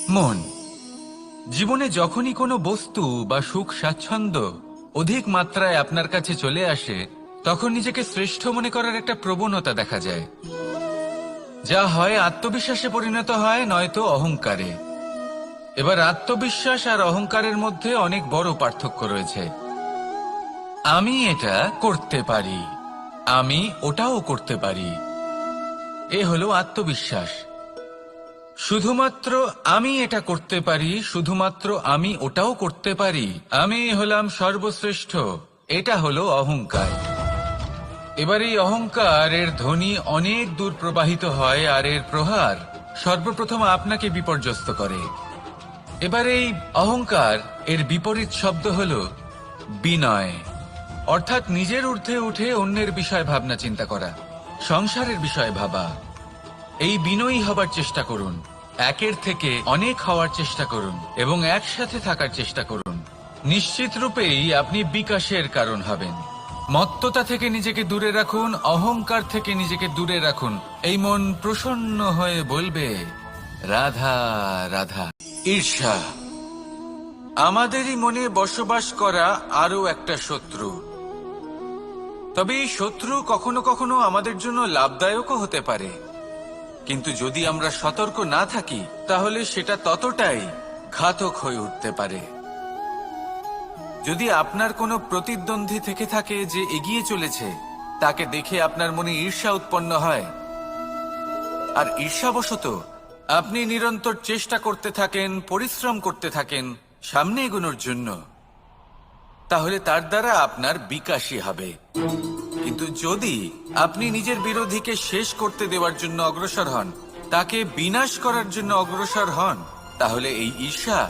মন জীবনে যখনই কোনো বস্তু বা সুখ স্বাচ্ছন্দ্য অধিক মাত্রায় আপনার কাছে চলে আসে, তখন নিজেকে শ্রেষ্ঠ মনে করার একটা প্রবণতা দেখা যায়, যা হয় আত্মবিশ্বাসে পরিণত হয়, নয়তো অহংকারে। এবার আত্মবিশ্বাস আর অহংকারের মধ্যে অনেক বড় পার্থক্য রয়েছে। আমি এটা করতে পারি, আমি ওটাও করতে পারি, এ হলো আত্মবিশ্বাস। শুধুমাত্র আমি এটা করতে পারি, শুধুমাত্র আমি ওটাও করতে পারি, আমি হলাম সর্বশ্রেষ্ঠ, এটা হলো অহংকার। এবার এই অহংকার এর ধ্বনি অনেক দূর প্রবাহিত হয়, আর এর প্রহার সর্বপ্রথম আপনাকে বিপর্যস্ত করে। এবার এই অহংকার এর বিপরীত শব্দ হলো বিনয়, অর্থাৎ নিজের ঊর্ধ্বে উঠে অন্যের বিষয় ভাবনা চিন্তা করা, সংসারের বিষয় ভাবা। এই বিনয়ী হবার চেষ্টা করুন, একের থেকে অনেক হওয়ার চেষ্টা করুন এবং একসাথে থাকার চেষ্টা করুন। নিশ্চিত রূপেই আপনি বিকাশের কারণ হবেন। মত্ততা থেকে নিজেকে দূরে রাখুন, অহংকার থেকে নিজেকে দূরে রাখুন। এই মন প্রসন্ন হয়ে বলবে, রাধা রাধা। ঈর্ষা আমাদেরই মনে বসবাস করা আরো একটা শত্রু। তবে এই শত্রু কখনো কখনো আমাদের জন্য লাভদায়কও হতে পারে, কিন্তু যদি আমরা সতর্ক না থাকি তাহলে সেটা ততটাই ঘাতক হয়ে উঠতে পারে। যদি আপনার কোনো প্রতিদ্বন্দ্বী থেকে থাকে যে এগিয়ে চলেছে, তাকে দেখে আপনার মনে ঈর্ষা উৎপন্ন হয়, আর ঈর্ষাবশত আপনি নিরন্তর চেষ্টা করতে থাকেন, পরিশ্রম করতে থাকেন সামনে এগোনোর জন্য, তাহলে তার দ্বারা আপনার বিকাশই হবে। কিন্তু যদি আপনি নিজের বিরোধীকে শেষ করতে দেওয়ার জন্য অগ্রসর হন, তাকে বিনাশ করার জন্য অগ্রসর হন, তাহলে এই ঈর্ষা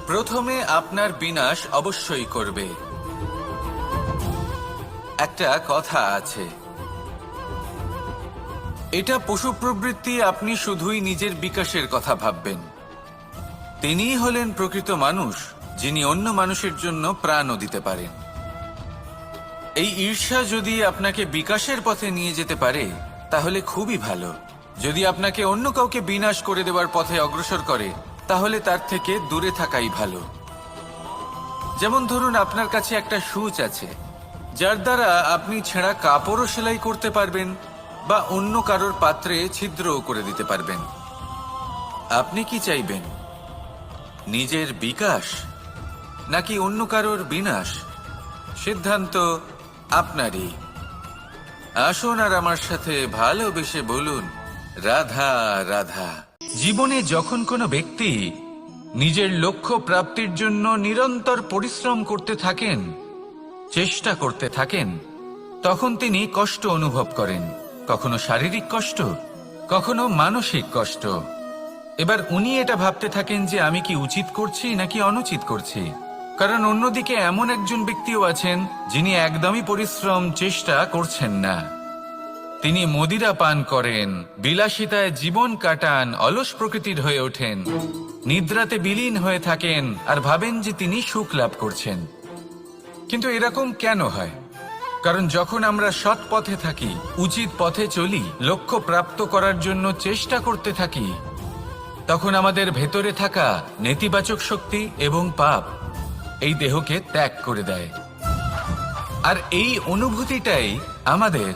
প্রথমে আপনার বিনাশ অবশ্যই করবে। একটা কথা আছে, এটা পশু প্রবৃত্তি, আপনি শুধুই নিজের বিকাশের কথা ভাববেন। তিনিই হলেন প্রকৃত মানুষ, যিনি অন্য মানুষের জন্য প্রাণও দিতে পারেন। এই ঈর্ষা যদি আপনাকে বিকাশের পথে নিয়ে যেতে পারে তাহলে খুবই ভালো। যদি আপনাকে অন্য কাউকে বিনাশ করে দেওয়ার পথে অগ্রসর করে, তাহলে তার থেকে দূরে থাকাই ভালো। যেমন ধরুন, আপনার কাছে একটা সূচ আছে, যার দ্বারা আপনি ছেঁড়া কাপড়ও সেলাই করতে পারবেন বা অন্য কারোর পাত্রে ছিদ্রও করে দিতে পারবেন। আপনি কি চাইবেন, নিজের বিকাশ নাকি অন্য কারোর বিনাশ? সিদ্ধান্ত আপনারই। আসুন আর আমার সাথে ভালোবেসে বলুন, রাধা রাধা। জীবনে যখন কোনো ব্যক্তি নিজের লক্ষ্য প্রাপ্তির জন্য নিরন্তর পরিশ্রম করতে থাকেন, চেষ্টা করতে থাকেন, তখন তিনি কষ্ট অনুভব করেন, কখনো শারীরিক কষ্ট, কখনো মানসিক কষ্ট। এবার উনি এটা ভাবতে থাকেন যে আমি কি উচিত করছি নাকি অনুচিত করছি। কারণ অন্যদিকে এমন একজন ব্যক্তিও আছেন যিনি একদমই পরিশ্রম চেষ্টা করছেন না। তিনি মদিরা পান করেন, বিলাসিতায় জীবন কাটান, অলস প্রকৃতির হয়ে ওঠেন, নিদ্রাতে বিলীন হয়ে থাকেন আর ভাবেন যে তিনি সুখ লাভ করছেন। কিন্তু এরকম কেন হয়? কারণ যখন আমরা সৎ পথে থাকি, উচিত পথে চলি, লক্ষ্য প্রাপ্ত করার জন্য চেষ্টা করতে থাকি, তখন আমাদের ভেতরে থাকা নেতিবাচক শক্তি এবং পাপ এই দেহকে ত্যাগ করে দেয়। আর এই অনুভূতিটাই আমাদের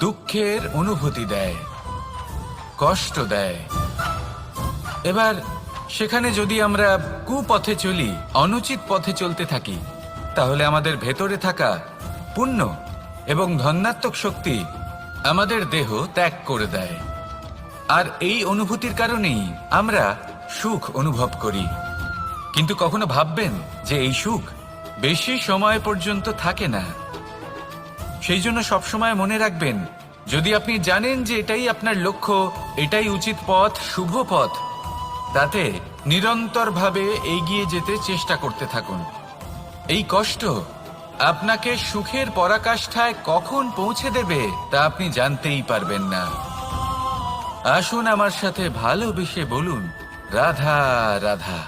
দুঃখের অনুভূতি দেয়, কষ্ট দেয়। এবার সেখানে যদি আমরা কুপথে চলি, অনুচিত পথে চলতে থাকি, তাহলে আমাদের ভেতরে থাকা পুণ্য এবং ধনাত্মক শক্তি আমাদের দেহ ত্যাগ করে দেয়। আর এই অনুভূতির কারণেই আমরা সুখ অনুভব করি। কিন্তু কখনো ভাববেন যে এই সুখ বেশি সময় পর্যন্ত থাকে না। সেই জন্য সবসময় মনে রাখবেন, যদি আপনি জানেন যে এটাই আপনার লক্ষ্য, এটাই উচিত পথ, শুভ পথ, তাতে নিরন্তরভাবে এগিয়ে যেতে চেষ্টা করতে থাকুন। এই কষ্ট আপনাকে সুখের পরাকাষ্ঠায় কখন পৌঁছে দেবে তা আপনি জানতেই পারবেন না। আসুন আমার সাথে ভালোবেসে বলুন, রাধা রাধা।